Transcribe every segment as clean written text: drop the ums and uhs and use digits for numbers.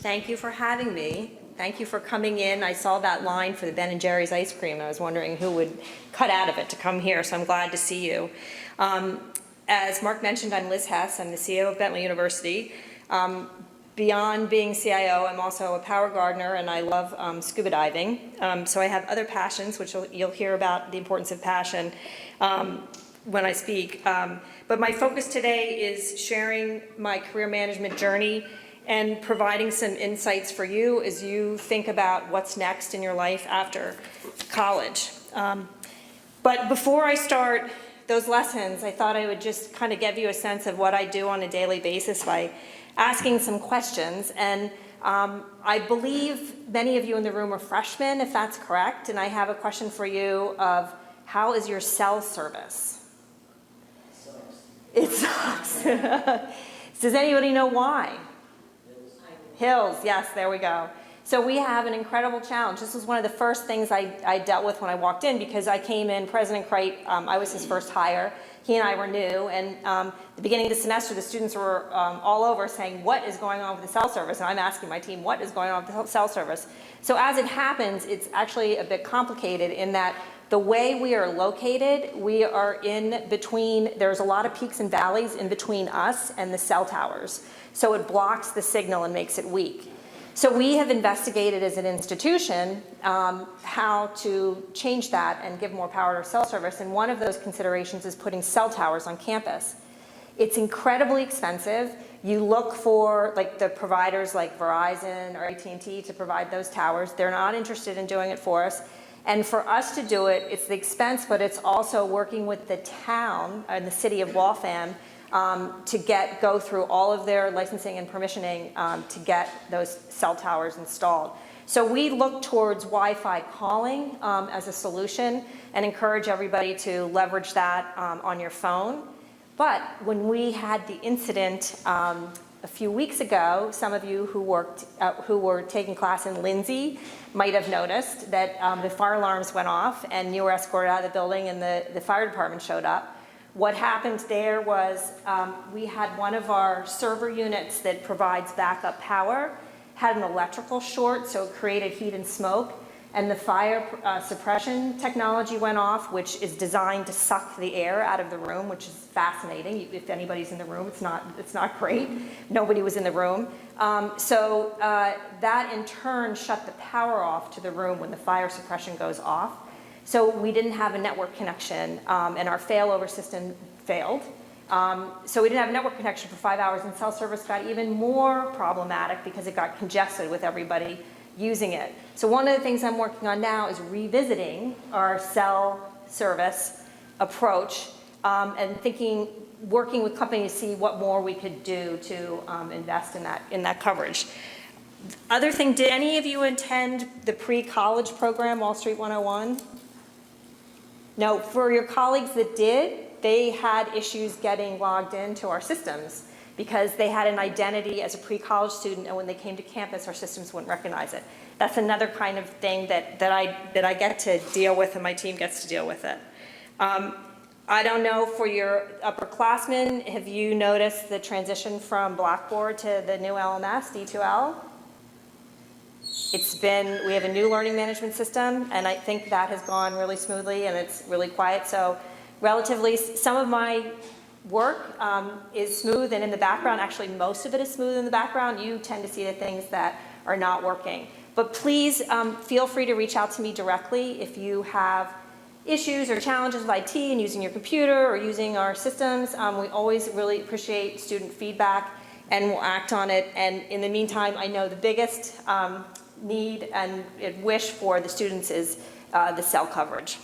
Thank you for having me. Thank you for coming in. I saw that line for the Ben & Jerry's ice cream. I was wondering who would cut out of it to come here, so I'm glad to see you. As Mark mentioned, I'm Liz Hess. I'm the CEO of Bentley University. Beyond being CIO, I'm also a power gardener, and I love scuba diving. So I have other passions, which you'll hear about the importance of passion when I speak. But my focus today is sharing my career management journey and providing some insights for you as you think about what's next in your life after college. But before I start those lessons, I thought I would just kind of give you a sense of what I do on a daily basis by asking some questions. And I believe many of you in the room are freshmen, if that's correct. And I have a question for you of, how is your cell service? It sucks. Does anybody know why? Hills, yes, there we go. So we have an incredible challenge. This was one of the first things I dealt with when I walked in, because I came in, President Crate, I was his first hire. He and I were new, and the beginning of the semester, the students were all over saying, what is going on with the cell service? And I'm asking my team, what is going on with the cell service? So as it happens, it's actually a bit complicated in that the way we are located, we are in between, there's a lot of peaks and valleys in between us and the cell towers. So it blocks the signal and makes it weak. So we have investigated as an institution how to change that and give more power to our cell service. And one of those considerations is putting cell towers on campus. It's incredibly expensive. You look for like the providers like Verizon or AT&T to provide those towers. They're not interested in doing it for us. And for us to do it, it's the expense, but it's also working with the town and the city of Waltham to go through all of their licensing and permissioning to get those cell towers installed. So we look towards Wi-Fi calling as a solution and encourage everybody to leverage that on your phone. But when we had the incident a few weeks ago, some of you who were taking class in Lindsay might have noticed that the fire alarms went off and you were escorted out of the building and the fire department showed up. What happened there was we had one of our server units that provides backup power had an electrical short, so it created heat and smoke, and the fire suppression technology went off, which is designed to suck the air out of the room, which is fascinating. If anybody's in the room, it's not great. Nobody was in the room. So that in turn shut the power off to the room when the fire suppression goes off. So we didn't have a network connection, and our failover system failed. So we didn't have a network connection for 5 hours, and cell service got even more problematic because it got congested with everybody using it. So one of the things I'm working on now is revisiting our cell service approach and working with companies to see what more we could do to invest in that coverage. Other thing, did any of you attend the pre-college program, Wall Street 101? No, for your colleagues that did, they had issues getting logged into our systems because they had an identity as a pre-college student, and when they came to campus, our systems wouldn't recognize it. That's another kind of thing that I get to deal with, and my team gets to deal with it. I don't know, for your upperclassmen, have you noticed the transition from Blackboard to the new LMS, D2L? We have a new learning management system, and I think that has gone really smoothly, and it's really quiet. So relatively, some of my work is smooth and in the background. Actually, most of it is smooth in the background. You tend to see the things that are not working. But please feel free to reach out to me directly if you have issues or challenges with IT and using your computer or using our systems. We always really appreciate student feedback, and we'll act on it. And in the meantime, I know the biggest need and wish for the students is the cell coverage.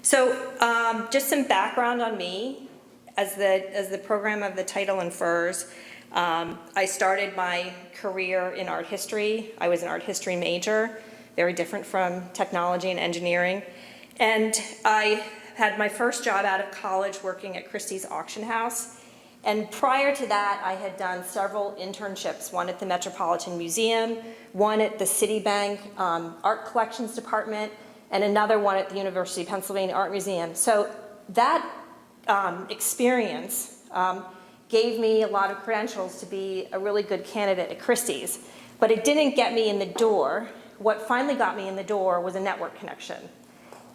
So just some background on me. As the program of the title infers, I started my career in art history. I was an art history major, very different from technology and engineering. And I had my first job out of college working at Christie's Auction House. And prior to that, I had done several internships, one at the Metropolitan Museum, one at the Citibank Art Collections Department, and another one at the University of Pennsylvania Art Museum. So that experience gave me a lot of credentials to be a really good candidate at Christie's. But it didn't get me in the door. What finally got me in the door was a network connection.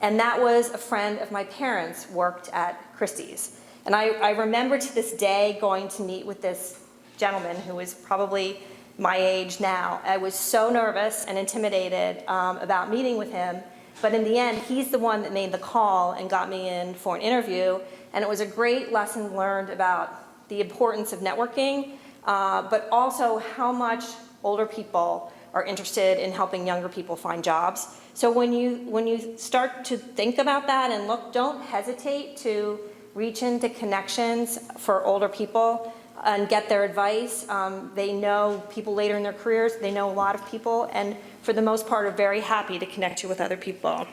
And that was a friend of my parents worked at Christie's. And I remember to this day going to meet with this gentleman who was probably my age now. I was so nervous and intimidated about meeting with him. But in the end, he's the one that made the call and got me in for an interview. And it was a great lesson learned about the importance of networking, but also how much older people are interested in helping younger people find jobs. So when you start to think about that and look, don't hesitate to reach into connections for older people and get their advice. They know people later in their careers, they know a lot of people, and for the most part are very happy to connect you with other people.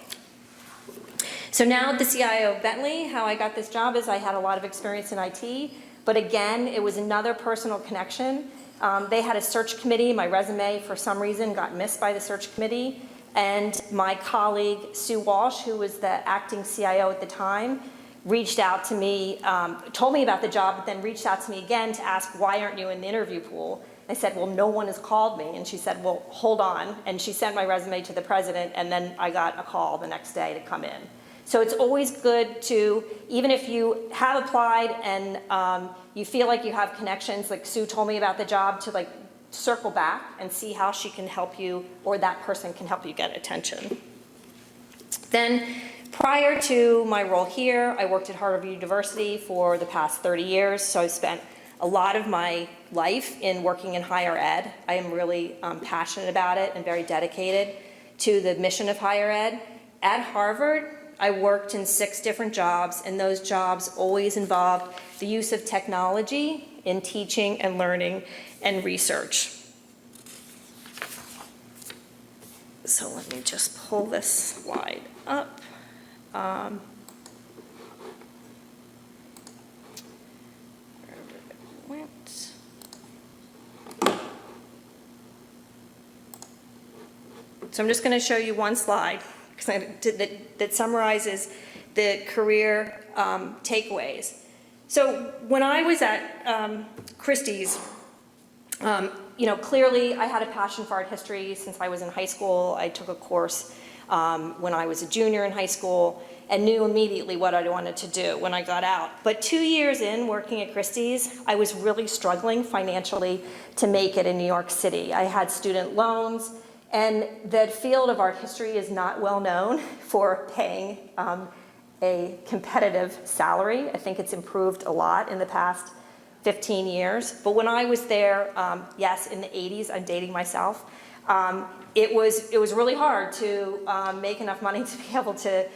So now at the CIO of Bentley, how I got this job is I had a lot of experience in IT, but again, it was another personal connection. They had a search committee. My resume, for some reason, got missed by the search committee. And my colleague, Sue Walsh, who was the acting CIO at the time, reached out to me, told me about the job, but then reached out to me again to ask, why aren't you in the interview pool? I said, well, no one has called me. And she said, well, hold on. And she sent my resume to the president, and then I got a call the next day to come in. So it's always good to, even if you have applied and you feel like you have connections, like Sue told me about the job, to like circle back and see how she can help you or that person can help you get attention. Then prior to my role here, I worked at Harvard University for the past 30 years. So I spent a lot of my life in working in higher ed. I am really passionate about it and very dedicated to the mission of higher ed. At Harvard, I worked in 6 different jobs, and those jobs always involved the use of technology in teaching and learning and research. So let me just pull this slide up. Where did it went? So I'm just going to show you one slide that summarizes the career takeaways. So when I was at Christie's, clearly I had a passion for art history since I was in high school. I took a course when I was a junior in high school and knew immediately what I wanted to do when I got out. But 2 years in working at Christie's, I was really struggling financially to make it in New York City. I had student loans. And the field of art history is not well known for paying a competitive salary. I think it's improved a lot in the past 15 years. But when I was there, yes, in the 80s, I'm dating myself, it was really hard to make enough money to be able to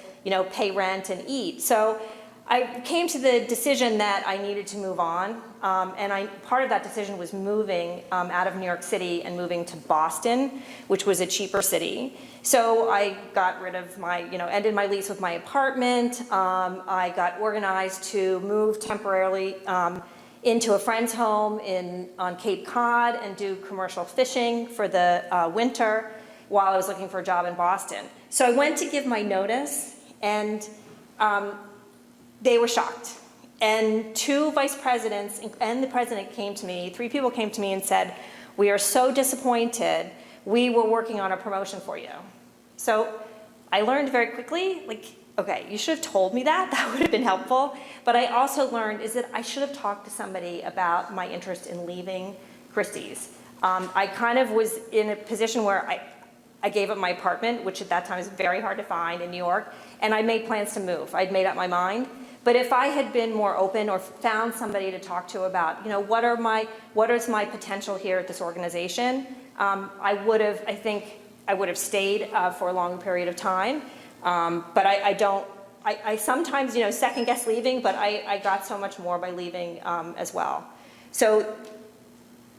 pay rent and eat. So I came to the decision that I needed to move on, and part of that decision was moving out of New York City and moving to Boston, which was a cheaper city. So I got rid of ended my lease with my apartment. I got organized to move temporarily into a friend's home on Cape Cod and do commercial fishing for the winter while I was looking for a job in Boston. So I went to give my notice, and they were shocked. And 2 vice presidents and the president came to me, 3 people came to me and said, we are so disappointed, we were working on a promotion for you. So I learned very quickly, okay, you should have told me that would have been helpful. But I also learned is that I should have talked to somebody about my interest in leaving Christie's. I kind of was in a position where I gave up my apartment, which at that time was very hard to find in New York, and I made plans to move. I'd made up my mind. But if I had been more open or found somebody to talk to about, what is my potential here at this organization, I think I would have stayed for a long period of time. But I sometimes, second guess leaving, but I got so much more by leaving as well. So,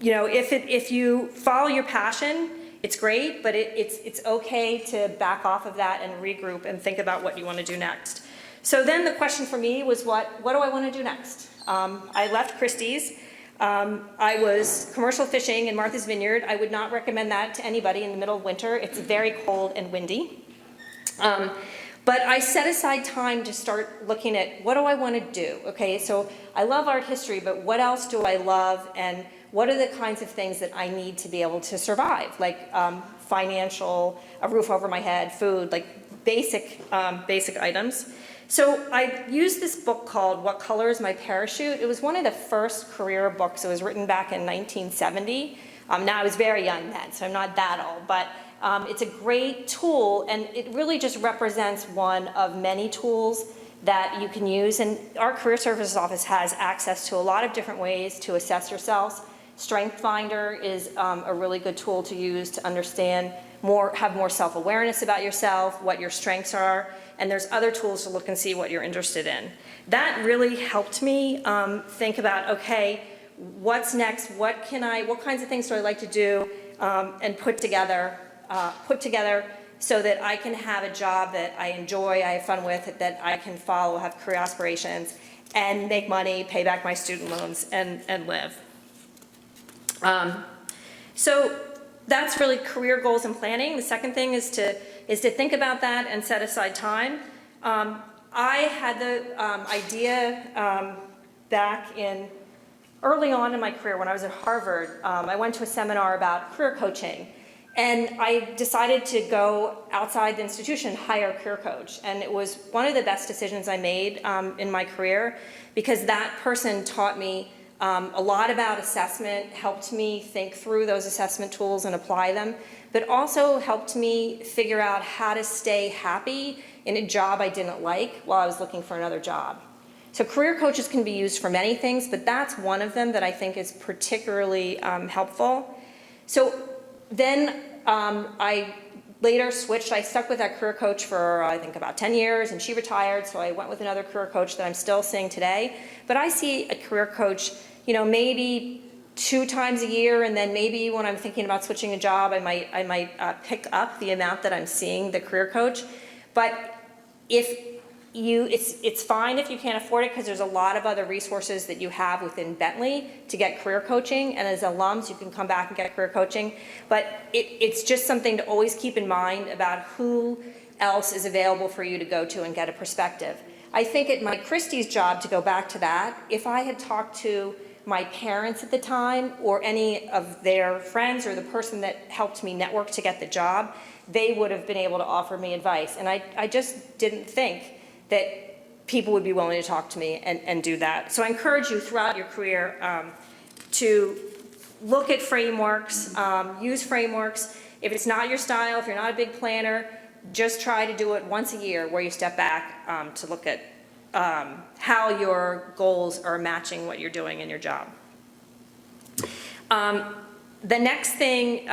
if you follow your passion, it's great, but it's okay to back off of that and regroup and think about what you want to do next. So then the question for me was, what do I want to do next? I left Christie's. I was commercial fishing in Martha's Vineyard. I would not recommend that to anybody in the middle of winter. It's very cold and windy. But I set aside time to start looking at what do I want to do? Okay, so I love art history, but what else do I love? And what are the kinds of things that I need to be able to survive? Like financial, a roof over my head, food, like basic items. So I used this book called What Color is My Parachute? It was one of the first career books. It was written back in 1970. Now I was very young then, so I'm not that old, but it's a great tool, and it really just represents one of many tools that you can use. And our Career Services Office has access to a lot of different ways to assess yourselves. Strength Finder is a really good tool to use to understand more, have more self-awareness about yourself, what your strengths are, and there's other tools to look and see what you're interested in. That really helped me think about, okay, what's next? What kinds of things do I like to do, and put together so that I can have a job that I enjoy, I have fun with, that I can follow, have career aspirations, and make money, pay back my student loans, and live. So that's really career goals and planning. The second thing is to think about that and set aside time. I had the idea back in early on in my career when I was at Harvard. I went to a seminar about career coaching, and I decided to go outside the institution, hire a career coach. And it was one of the best decisions I made in my career, because that person taught me a lot about assessment, helped me think through those assessment tools and apply them, but also helped me figure out how to stay happy in a job I didn't like while I was looking for another job. So career coaches can be used for many things, but that's one of them that I think is particularly helpful. So then I later switched. I stuck with that career coach for, I think, about 10 years, and she retired, so I went with another career coach that I'm still seeing today. But I see a career coach, you know, maybe 2 times a year, and then maybe when I'm thinking about switching a job, I might pick up the amount that I'm seeing the career coach. But it's fine if you can't afford it, because there's a lot of other resources that you have within Bentley to get career coaching, and as alums you can come back and get career coaching. But it's just something to always keep in mind about who else is available for you to go to and get a perspective. I think at Mike Christie's job, to go back to that, if I had talked to my parents at the time or any of their friends or the person that helped me network to get the job, they would have been able to offer me advice. And I just didn't think that people would be willing to talk to me and do that. So I encourage you throughout your career to look at frameworks, use frameworks. If it's not your style, if you're not a big planner, just try to do it once a year where you step back to look at how your goals are matching what you're doing in your job. The next thing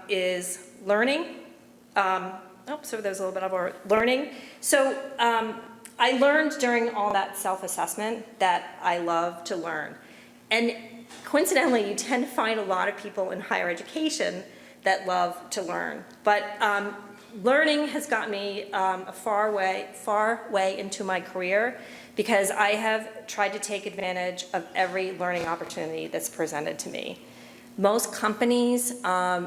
is learning. So there's a little bit of our learning. So I learned during all that self-assessment that I love to learn. And coincidentally, you tend to find a lot of people in higher education that love to learn. But learning has got me a far way into my career, because I have tried to take advantage of every learning opportunity that's presented to me. Most companies,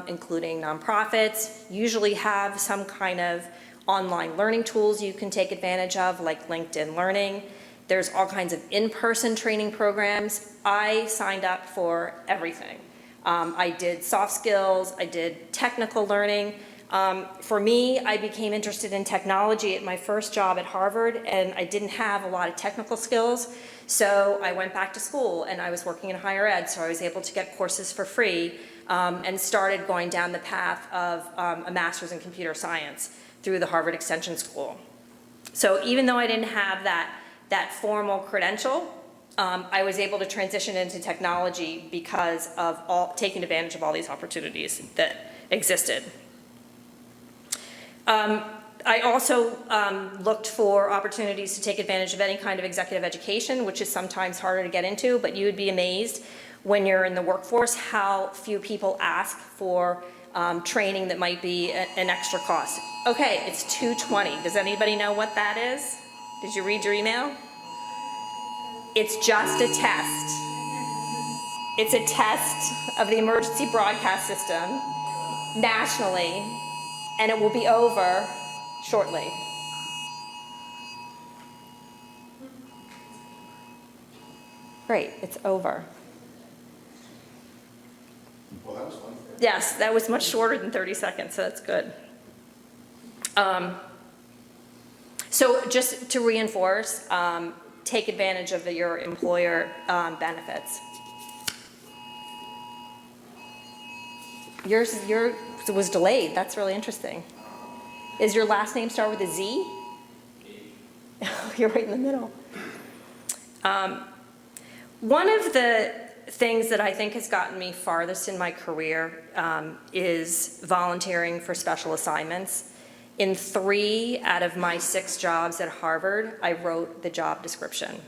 including nonprofits, usually have some kind of online learning tools you can take advantage of, like LinkedIn Learning. There's all kinds of in-person training programs. I signed up for everything. I did soft skills, I did technical learning. For me, I became interested in technology at my first job at Harvard, and I didn't have a lot of technical skills, so I went back to school, and I was working in higher ed, so I was able to get courses for free, and started going down the path of a master's in computer science through the Harvard Extension School. So even though I didn't have that formal credential, I was able to transition into technology because of taking advantage of all these opportunities that existed. I also looked for opportunities to take advantage of any kind of executive education, which is sometimes harder to get into, but you would be amazed when you're in the workforce how few people ask for training that might be an extra cost. Okay, it's 2:20. Does anybody know what that is? Did you read your email? It's just a test. It's a test of the emergency broadcast system nationally, and it will be over shortly. Great, it's over. Well, that was fun. Yes, that was much shorter than 30 seconds, so that's good. So just to reinforce, take advantage of your employer benefits. Yours was delayed. That's really interesting. Is your last name start with a Z? You're right in the middle. One of the things that I think has gotten me farthest in my career is volunteering for special assignments. In 3 out of my 6 jobs at Harvard, I wrote the job description.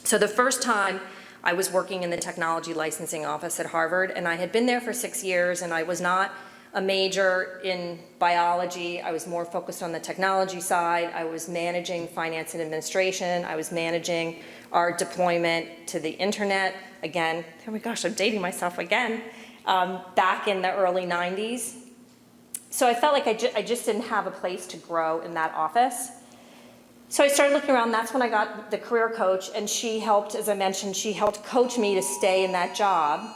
So the first time I was working in the technology licensing office at Harvard, and I had been there for 6 years, and I was not a major in biology. I was more focused on the technology side. I was managing finance and administration. I was managing our deployment to the internet. Again, oh my gosh, I'm dating myself again, back in the early 90s. So I felt like I just didn't have a place to grow in that office. So I started looking around. That's when I got the career coach, and she helped, as I mentioned, she helped coach me to stay in that job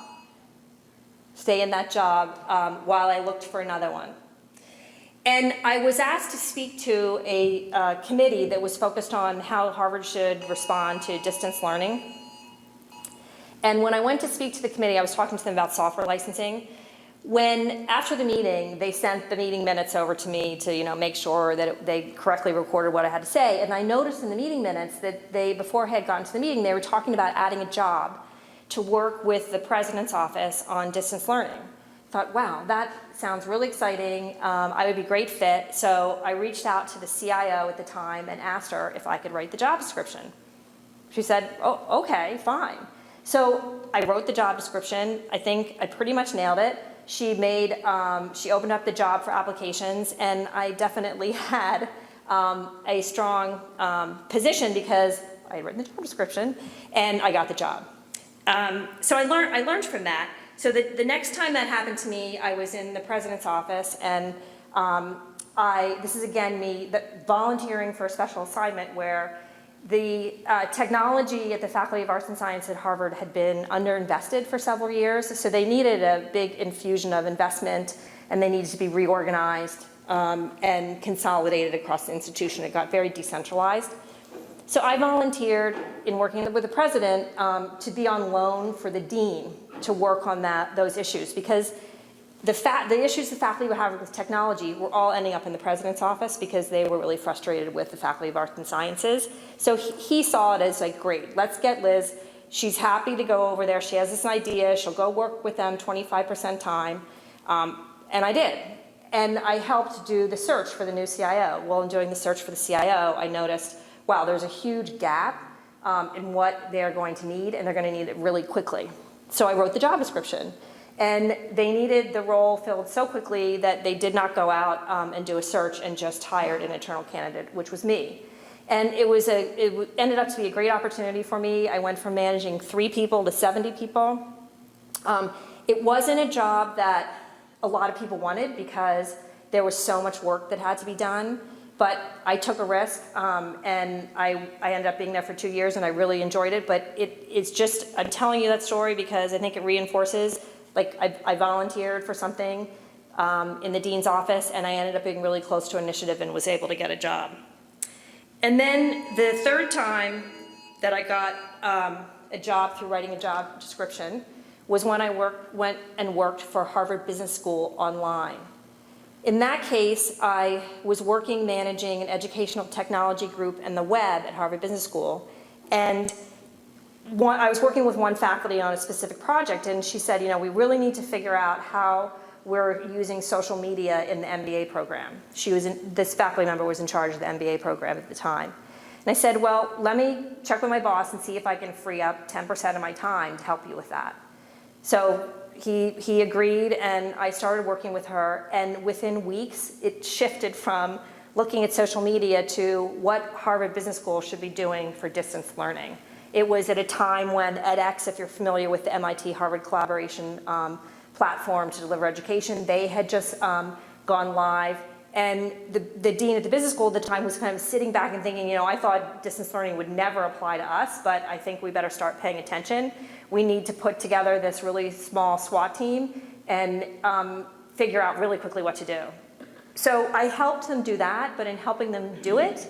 while I looked for another one. And I was asked to speak to a committee that was focused on how Harvard should respond to distance learning. And when I went to speak to the committee, I was talking to them about software licensing. When, after the meeting, they sent the meeting minutes over to me to, make sure that they correctly recorded what I had to say. And I noticed in the meeting minutes that before I had gotten to the meeting, they were talking about adding a job to work with the president's office on distance learning. I thought, wow, that sounds really exciting. I would be a great fit. So I reached out to the CIO at the time and asked her if I could write the job description. She said, oh, okay, fine. So I wrote the job description. I think I pretty much nailed it. She opened up the job for applications, and I definitely had a strong position because I had written the job description and I got the job. So I learned from that. So the next time that happened to me, I was in the president's office, and this is again me volunteering for a special assignment where the technology at the Faculty of Arts and Science at Harvard had been underinvested for several years, so they needed a big infusion of investment, and they needed to be reorganized and consolidated across the institution. It got very decentralized. So I volunteered in working with the president to be on loan for the dean to work on those issues, because the issues the faculty were having with technology were all ending up in the president's office because they were really frustrated with the Faculty of Arts and Sciences. So he saw it as like, great, let's get Liz. She's happy to go over there. She has this idea. She'll go work with them 25% time. And I did. And I helped do the search for the new CIO. Well, in doing the search for the CIO, I noticed, wow, there's a huge gap in what they're going to need, and they're going to need it really quickly. So I wrote the job description. And they needed the role filled so quickly that they did not go out and do a search and just hired an internal candidate, which was me. And it ended up to be a great opportunity for me. I went from managing 3 people to 70 people. It wasn't a job that a lot of people wanted because there was so much work that had to be done. But I took a risk, and I ended up being there for 2 years, and I really enjoyed it. But it's just, I'm telling you that story because I think it reinforces, like I volunteered for something in the dean's office, and I ended up being really close to an initiative and was able to get a job. And then the third time that I got a job through writing a job description was when I went and worked for Harvard Business School online. In that case, I was managing an educational technology group and the web at Harvard Business School. And I was working with one faculty on a specific project, and she said, we really need to figure out how we're using social media in the MBA program. This faculty member was in charge of the MBA program at the time. And I said, well, let me check with my boss and see if I can free up 10% of my time to help you with that. So he agreed, and I started working with her, and within weeks, it shifted from looking at social media to what Harvard Business School should be doing for distance learning. It was at a time when edX, if you're familiar with the MIT-Harvard collaboration platform to deliver education, they had just gone live, And the dean at the business school at the time was kind of sitting back and thinking, I thought distance learning would never apply to us, but I think we better start paying attention. We need to put together this really small SWAT team and figure out really quickly what to do. So I helped them do that, but in helping them do it,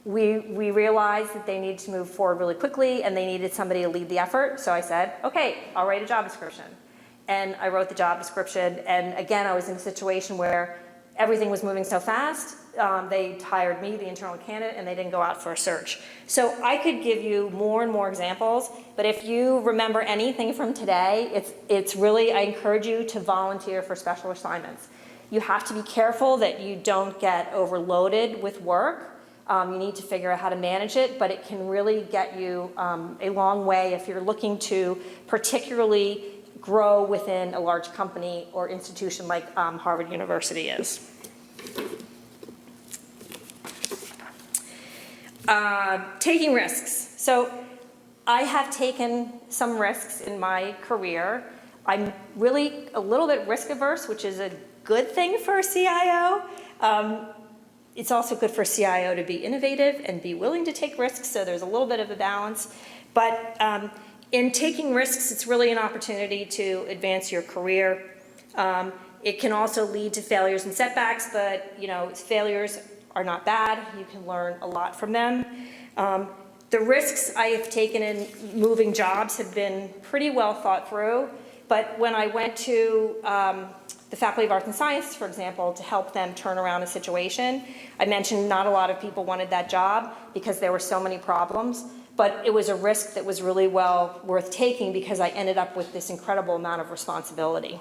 we realized that they needed to move forward really quickly and they needed somebody to lead the effort. So I said, okay, I'll write a job description. And I wrote the job description, and again, I was in a situation where everything was moving so fast, they hired me, the internal candidate, and they didn't go out for a search. So I could give you more and more examples, but if you remember anything from today, it's really, I encourage you to volunteer for special assignments. You have to be careful that you don't get overloaded with work. You need to figure out how to manage it, but it can really get you a long way if you're looking to particularly grow within a large company or institution like Harvard University is. Taking risks. So I have taken some risks in my career. I'm really a little bit risk averse, which is a good thing for a CIO. It's also good for a CIO to be innovative and be willing to take risks, so there's a little bit of a balance. But in taking risks, it's really an opportunity to advance your career. It can also lead to failures and setbacks, but failures are not bad. You can learn a lot from them. The risks I have taken in moving jobs have been pretty well thought through, but when I went to the Faculty of Arts and Sciences, for example, to help them turn around a situation, I mentioned not a lot of people wanted that job because there were so many problems. But it was a risk that was really well worth taking because I ended up with this incredible amount of responsibility.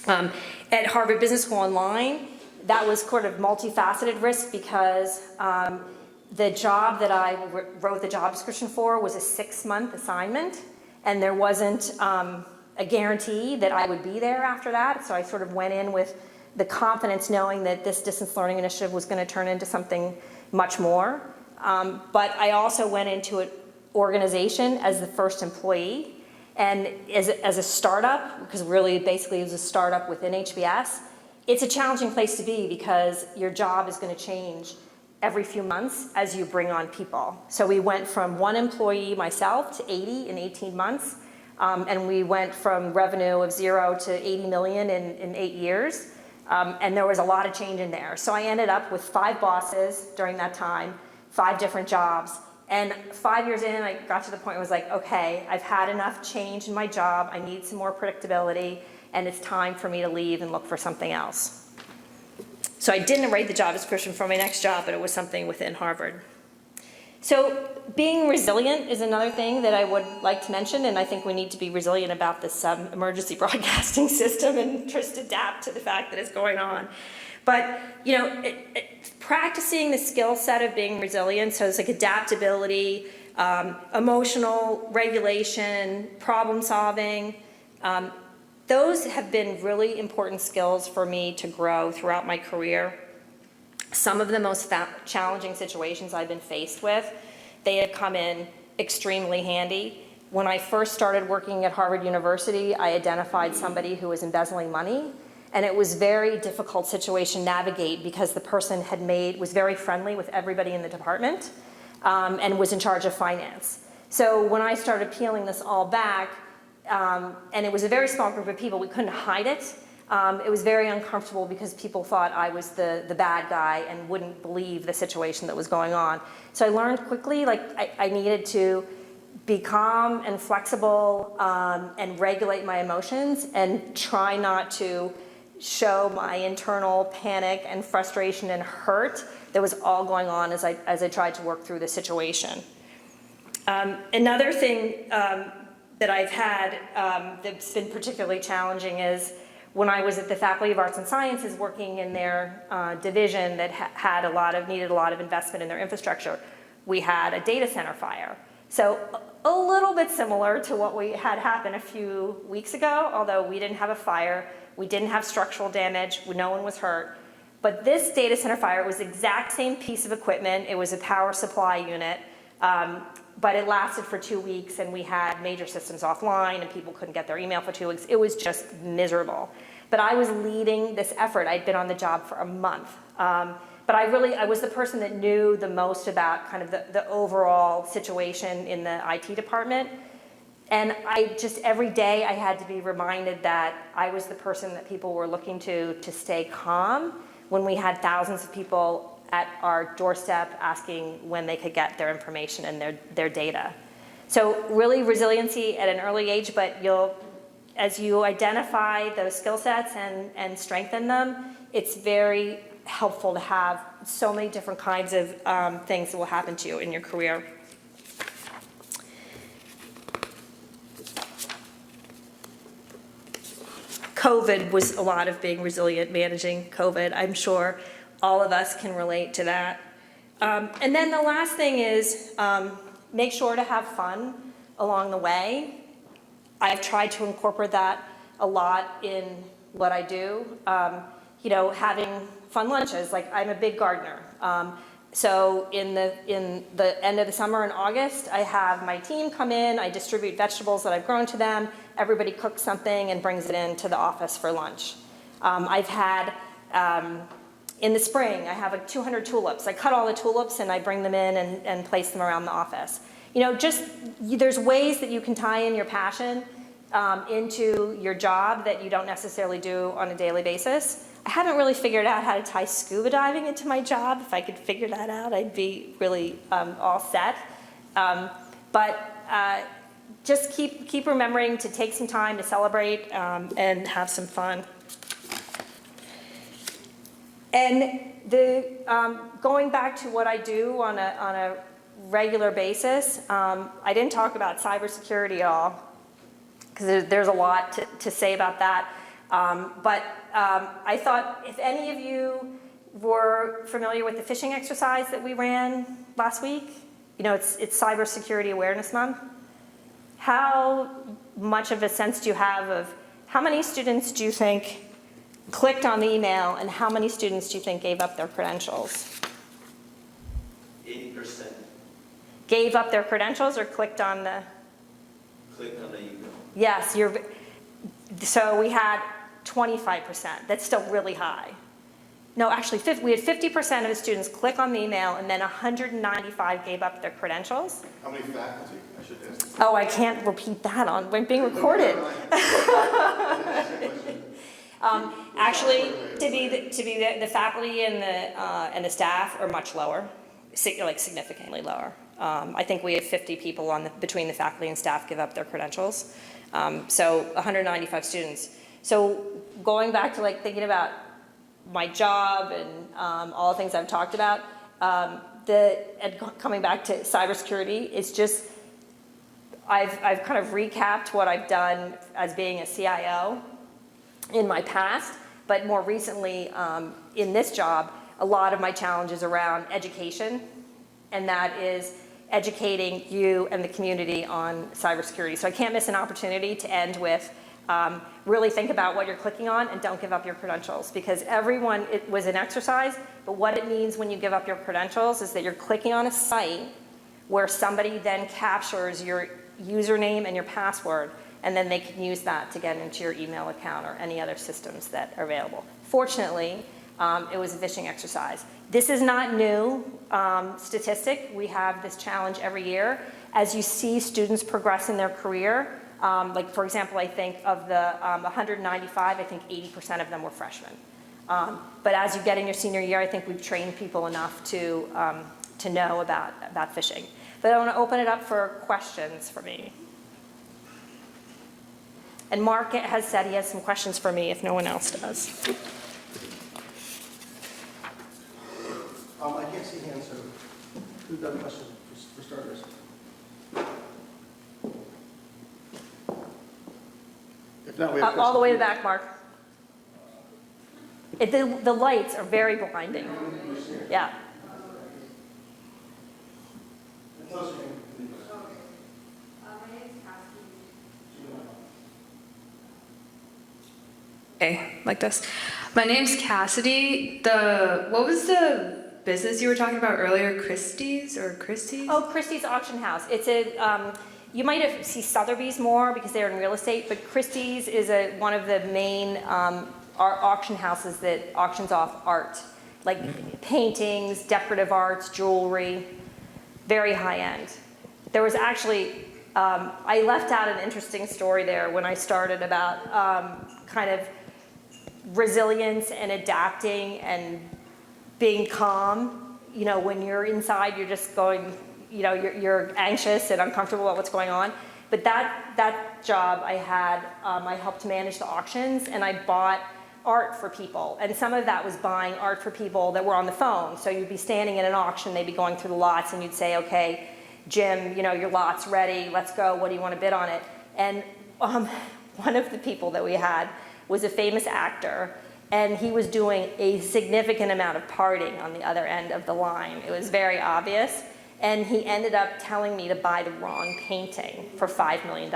At Harvard Business School Online, that was sort of multifaceted risk because the job that I wrote the job description for was a 6-month assignment, and there wasn't a guarantee that I would be there after that. So I sort of went in with the confidence knowing that this distance learning initiative was going to turn into something much more. But I also went into an organization as the first employee, and as a startup, because really basically it was a startup within HBS, it's a challenging place to be because your job is going to change every few months as you bring on people. So we went from 1 employee, myself, to 80 in 18 months, and we went from revenue of 0 to 80 million in 8 years, and there was a lot of change in there. So I ended up with 5 bosses during that time, 5 different jobs, and 5 years in, I got to the point where I was like, okay, I've had enough change in my job, I need some more predictability, and it's time for me to leave and look for something else. So I didn't write the job description for my next job, but it was something within Harvard. So being resilient is another thing that I would like to mention, and I think we need to be resilient about this emergency broadcasting system and just adapt to the fact that it's going on. But practicing the skill set of being resilient, so it's like adaptability, emotional regulation, problem solving, those have been really important skills for me to grow throughout my career. Some of the most challenging situations I've been faced with, they have come in extremely handy. When I first started working at Harvard University, I identified somebody who was embezzling money. And it was a very difficult situation to navigate because the person was very friendly with everybody in the department and was in charge of finance. So when I started peeling this all back, and it was a very small group of people, we couldn't hide it. It was very uncomfortable because people thought I was the bad guy and wouldn't believe the situation that was going on. So I learned quickly, I needed to be calm and flexible and regulate my emotions and try not to show my internal panic and frustration and hurt that was all going on as I tried to work through the situation. Another thing that I've had that's been particularly challenging is when I was at the Faculty of Arts and Sciences working in their division that needed a lot of investment in their infrastructure, we had a data center fire. So a little bit similar to what we had happen a few weeks ago, although we didn't have a fire, we didn't have structural damage, no one was hurt. But this data center fire was the exact same piece of equipment. It was a power supply unit, but it lasted for 2 weeks and we had major systems offline and people couldn't get their email for 2 weeks. It was just miserable. but I was leading this effort. I'd been on the job for a month. But I was the person that knew the most about kind of the overall situation in the IT department. And I just, every day I had to be reminded that I was the person that people were looking to stay calm when we had thousands of people at our doorstep asking when they could get their information and their data. So really resiliency at an early age, but as you identify those skill sets and strengthen them, it's very helpful to have so many different kinds of things that will happen to you in your career. COVID was a lot of being resilient, managing COVID. I'm sure all of us can relate to that. And then the last thing is make sure to have fun along the way. I've tried to incorporate that a lot in what I do. Having fun lunches, like I'm a big gardener. So in the end of the summer in August, I have my team come in, I distribute vegetables that I've grown to them, everybody cooks something and brings it into the office for lunch. I've had, in the spring, I have 200 tulips. I cut all the tulips and I bring them in and place them around the office. There's ways that you can tie in your passion into your job that you don't necessarily do on a daily basis. I haven't really figured out how to tie scuba diving into my job. If I could figure that out, I'd be really all set. Just keep remembering to take some time to celebrate and have some fun. And going back to what I do on a regular basis, I didn't talk about cybersecurity at all, because there's a lot to say about that. I thought if any of you were familiar with the phishing exercise that we ran last week, it's Cybersecurity Awareness Month. How much of a sense do you have of how many students do you think clicked on the email and how many students do you think gave up their credentials? 80%. Gave up their credentials or clicked on the? Clicked on the email. Yes, so we had 25%. That's still really high. No, actually, we had 50% of the students click on the email, and then 195 gave up their credentials. How many faculty? I should ask. Oh, I can't repeat that we're being recorded. Actually, to be the faculty and the staff are much lower, significantly lower. I think we had 50 people between the faculty and staff give up their credentials. So 195 students. So going back to thinking about my job and all the things I've talked about, and coming back to cybersecurity, it's just I've kind of recapped what I've done as being a CIO in my past, but more recently in this job, a lot of my challenges around education, and that is educating you and the community on cybersecurity. So I can't miss an opportunity to end with really think about what you're clicking on and don't give up your credentials, because it was an exercise, but what it means when you give up your credentials is that you're clicking on a site where somebody then captures your username and your password, and then they can use that to get into your email account or any other systems that are available. Fortunately, it was a phishing exercise. This is not new statistic. We have this challenge every year. As you see students progress in their career, for example, I think of the 195, I think 80% of them were freshmen. But as you get in your senior year, I think we've trained people enough to know about phishing. But I want to open it up for questions for me. And Mark has said he has some questions for me if no one else does. I can't see hands, so who's got questions for starters? If not, we have All the way to the back, Mark. The lights are very blinding. Yeah. Okay, like this. My name's Cassidy. What was the business you were talking about earlier? Christie's? Oh, Christie's Auction House. It's you might have seen Sotheby's more because they're in real estate, but Christie's is one of the main auction houses that auctions off art, like paintings, decorative arts, jewelry, very high end. There was actually, I left out an interesting story there when I started about kind of resilience and adapting and being calm. You know, when you're inside, you're just going, you know, you're anxious and uncomfortable about what's going on. But that job I had, I helped manage the auctions, and I bought art for people. And some of that was buying art for people that were on the phone. So you'd be standing in an auction, they'd be going through the lots, and you'd say, okay, Jim, you know, your lot's ready, let's go, what do you want to bid on it? And one of the people that we had was a famous actor, and he was doing a significant amount of partying on the other end of the line. It was very obvious. And he ended up telling me to buy the wrong painting for $5 million.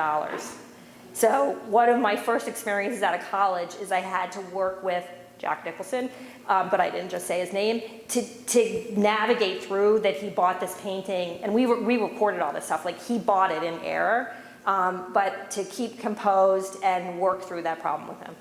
So one of my first experiences out of college is I had to work with Jack Nicholson, but I didn't just say his name, to navigate through that he bought this painting, and we recorded all this stuff, like he bought it in error, but to keep composed and work through that problem with him.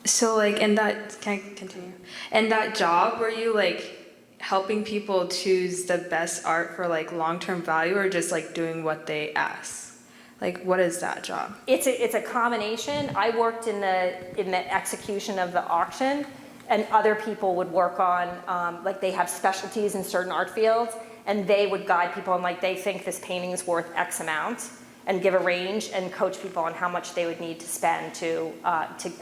So like in that, can I continue? In that job, were you like helping people choose the best art for like long-term value, or just like doing what they ask? Like, what is that job? It's a combination. I worked in the execution of the auction, and other people would work on, like they have specialties in certain art fields, and they would guide people on, like, they think this painting is worth X amount, and give a range and coach people on how much they would need to spend to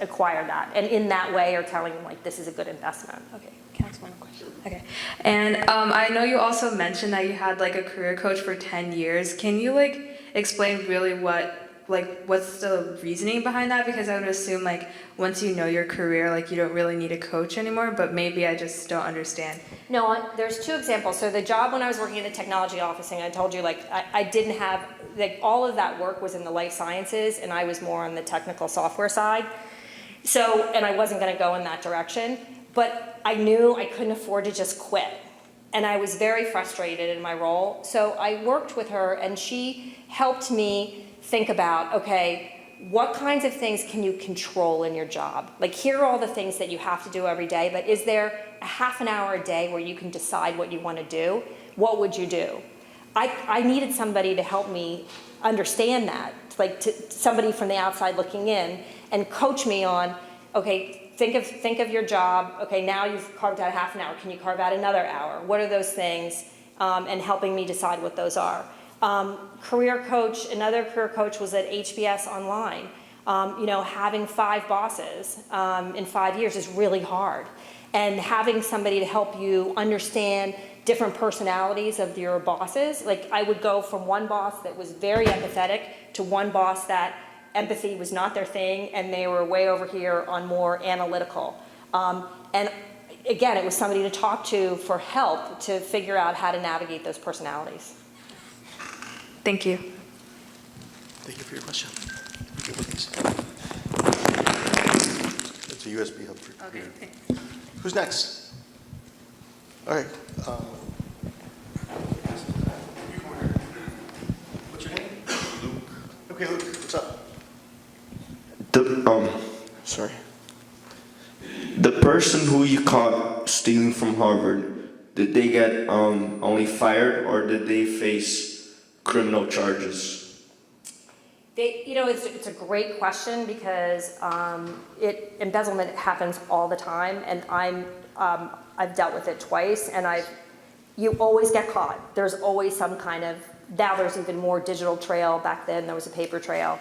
acquire that. And in that way are telling them, like, this is a good investment. Okay, can I ask one more question? Okay. And I know you also mentioned that you had like a career coach for 10 years. Can you like explain really what's the reasoning behind that? Because I would assume like once you know your career, like you don't really need a coach anymore, but maybe I just don't understand. No, there's two examples. So the job when I was working in the technology office, and I told you, like, I didn't have, like, all of that work was in the life sciences, and I was more on the technical software side. So, and I wasn't gonna go in that direction, but I knew I couldn't afford to just quit. And I was very frustrated in my role. So I worked with her, and she helped me think about, okay, what kinds of things can you control in your job? Like, here are all the things that you have to do every day, but is there a half an hour a day where you can decide what you want to do? What would you do? I needed somebody to help me understand that, like somebody from the outside looking in, and coach me on, okay, think of your job. Okay, now you've carved out a half an hour. Can you carve out another hour? What are those things? And helping me decide what those are. Career coach, another career coach was at HBS Online. You know, having 5 bosses in 5 years is really hard. And having somebody to help you understand different personalities of your bosses. Like, I would go from one boss that was very empathetic to one boss that empathy was not their thing, and they were way over here on more analytical. And again, it was somebody to talk to for help to figure out how to navigate those personalities. Thank you. Thank you for your question. Good with these. It's a USB hub for Okay. here. Who's next? All right. What's your name? Luke. Okay, Luke, what's up? Sorry. The person who you caught stealing from Harvard, did they get only fired, or did they face criminal charges? You know, it's a great question, because embezzlement happens all the time, and I've dealt with it twice, and you always get caught. There's always some kind of, now there's even more digital trail. Back then there was a paper trail.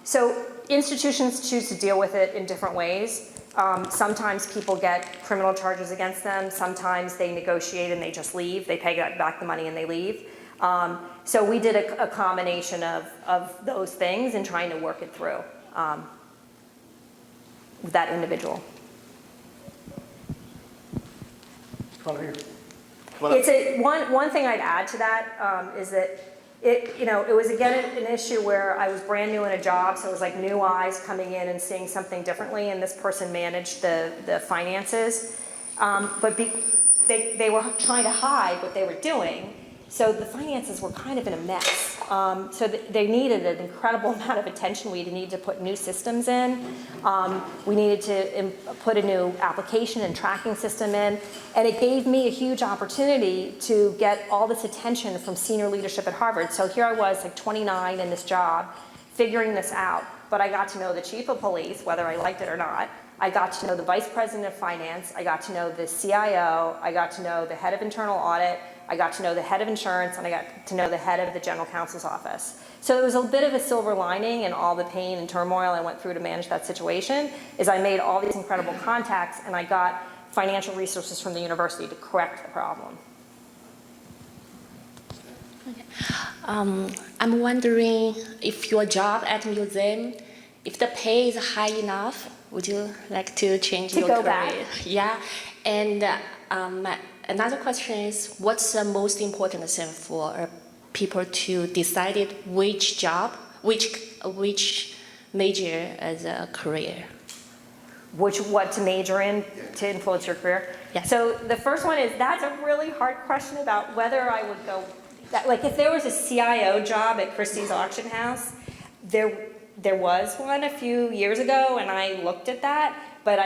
So institutions choose to deal with it in different ways. Sometimes people get criminal charges against them. Sometimes they negotiate and they just leave. They pay back the money and they leave. So we did a combination of those things in trying to work it through with that individual. Come on over here. Come on up. One thing I'd add to that is that it was again an issue where I was brand new in a job, so it was like new eyes coming in and seeing something differently, and this person managed the finances, but they were trying to hide what they were doing, so the finances were kind of in a mess. So they needed an incredible amount of attention. We needed to put new systems in. We needed to put a new application and tracking system in. And it gave me a huge opportunity to get all this attention from senior leadership at Harvard. So here I was, like 29 in this job, figuring this out. But I got to know the chief of police, whether I liked it or not. I got to know the vice president of finance. I got to know the CIO. I got to know the head of internal audit. I got to know the head of insurance, and I got to know the head of the general counsel's office. So there was a bit of a silver lining in all the pain and turmoil I went through to manage that situation, is I made all these incredible contacts, and I got financial resources from the university to correct the problem. I'm wondering if your job at museum, if the pay is high enough, would you like to change To your go career? back? Yeah, and another question is, what's the most important thing for people to decide which job, which major as a career? What to major in to influence your career? Yeah. So the first one is, that's a really hard question about whether I would go, like if there was a CIO job at Christie's auction house, there was one a few years ago, and I looked at that, but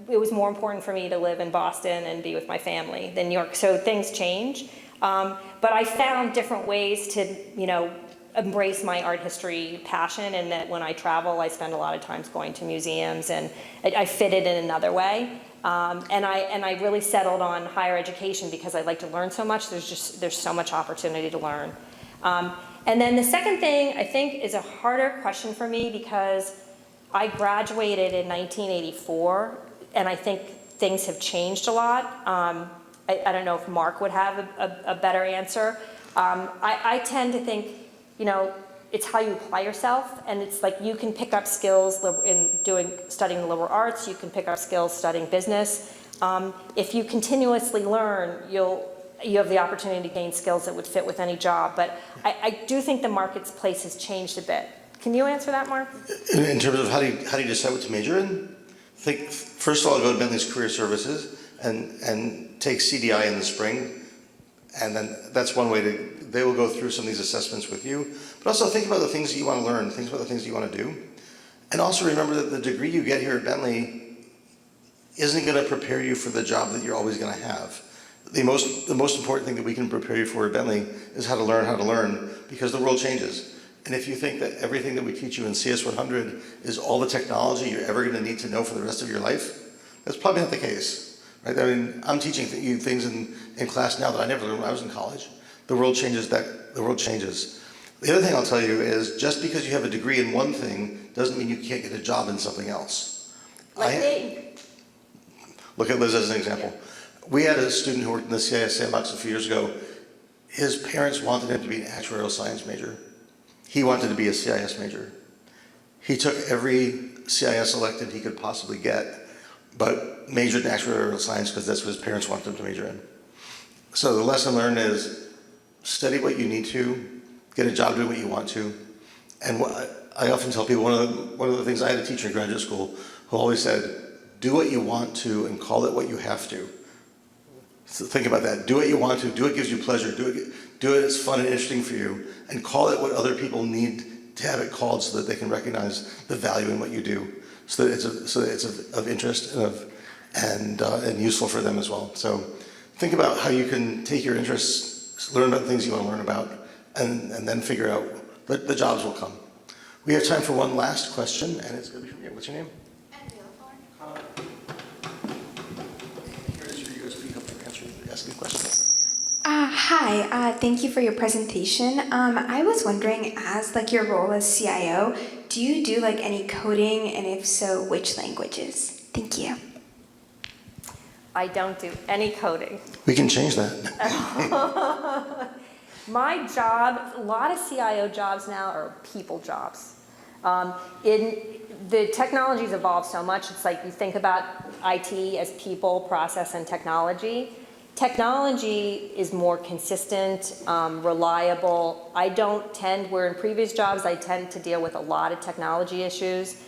it was more important for me to live in Boston and be with my family than New York. So things change. But I found different ways to, embrace my art history passion, and that when I travel, I spend a lot of times going to museums, and I fit it in another way. And I really settled on higher education because I like to learn so much. There's so much opportunity to learn. And then the second thing I think is a harder question for me, because I graduated in 1984, and I think things have changed a lot. I don't know if Mark would have a better answer. I tend to think, it's how you apply yourself, and it's like you can pick up skills in studying the liberal arts, you can pick up skills studying business. If you continuously learn, you have the opportunity to gain skills that would fit with any job. But I do think the marketplace has changed a bit. Can you answer that, Mark? In terms of how do you decide what to major in? First of all, go to Bentley's Career Services and take CDI in the spring. And then that's one way they will go through some of these assessments with you. But also think about the things that you want to learn, think about the things that you want to do. And also remember that the degree you get here at Bentley isn't going to prepare you for the job that you're always going to have. The most important thing that we can prepare you for at Bentley is how to learn, because the world changes. And if you think that everything that we teach you in CS 100 is all the technology you're ever going to need to know for the rest of your life, that's probably not the case, right? I mean, I'm teaching you things in class now that I never learned when I was in college. The world changes. The world changes. The other thing I'll tell you is, just because you have a degree in one thing doesn't mean you can't get a job in something else. Like me. Look at Liz as an example. We had a student who worked in the CIS sandbox a few years ago. His parents wanted him to be an actuarial science major. He wanted to be a CIS major. He took every CIS elective he could possibly get, but majored in actuarial science because that's what his parents wanted him to major in. So the lesson learned is, study what you need to, get a job doing what you want to. And I often tell people, one of the things, I had a teacher in graduate school who always said, do what you want to and call it what you have to. So think about that. Do what you want to, do what gives you pleasure, do it it's fun and interesting for you, and call it what other people need to have it called, so that they can recognize the value in what you do, so that it's of interest and useful for them as well. So think about how you can take your interests, learn about things you want to learn about, and then figure out, the jobs will come. We have time for one last question, and it's going to be from you. What's your name? Ask a question. Hi, thank you for your presentation. I was wondering, as your role as CIO, do you do any coding, and if so, which languages? Thank you. I don't do any coding. We can change that. My job, a lot of CIO jobs now are people jobs. The technology's evolved so much. It's like you think about IT as people, process, and technology. Technology is more consistent, reliable. Where in previous jobs I tend to deal with a lot of technology issues,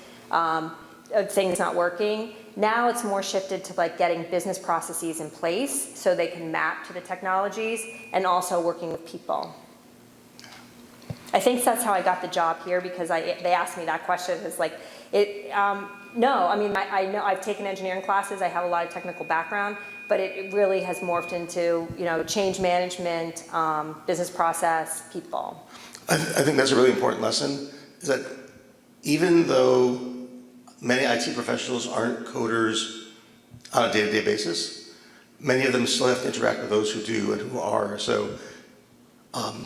things not working. Now it's more shifted to getting business processes in place so they can map to the technologies, and also working with people. I think that's how I got the job here, because they asked me that question. It's like, no, I mean, I know I've taken engineering classes, I have a lot of technical background, but it really has morphed into, change management, business process, people. I think that's a really important lesson, is that even though many IT professionals aren't coders on a day-to-day basis, many of them still have to interact with those who do and who are. So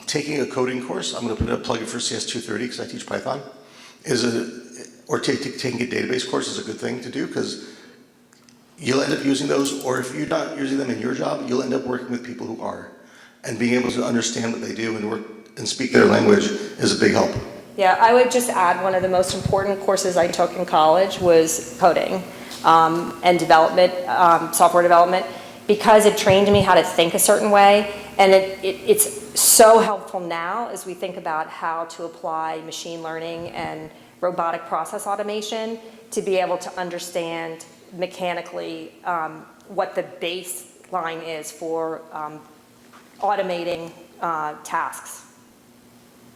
taking a coding course, I'm going to put a plug-in for CS230 because I teach Python, or taking a database course is a good thing to do, because you'll end up using those, or if you're not using them in your job, you'll end up working with people who are. And being able to understand what they do and work and speak their language is a big help. Yeah, I would just add one of the most important courses I took in college was coding and development, software development, because it trained me how to think a certain way. And it's so helpful now as we think about how to apply machine learning and robotic process automation to be able to understand mechanically what the baseline is for automating tasks.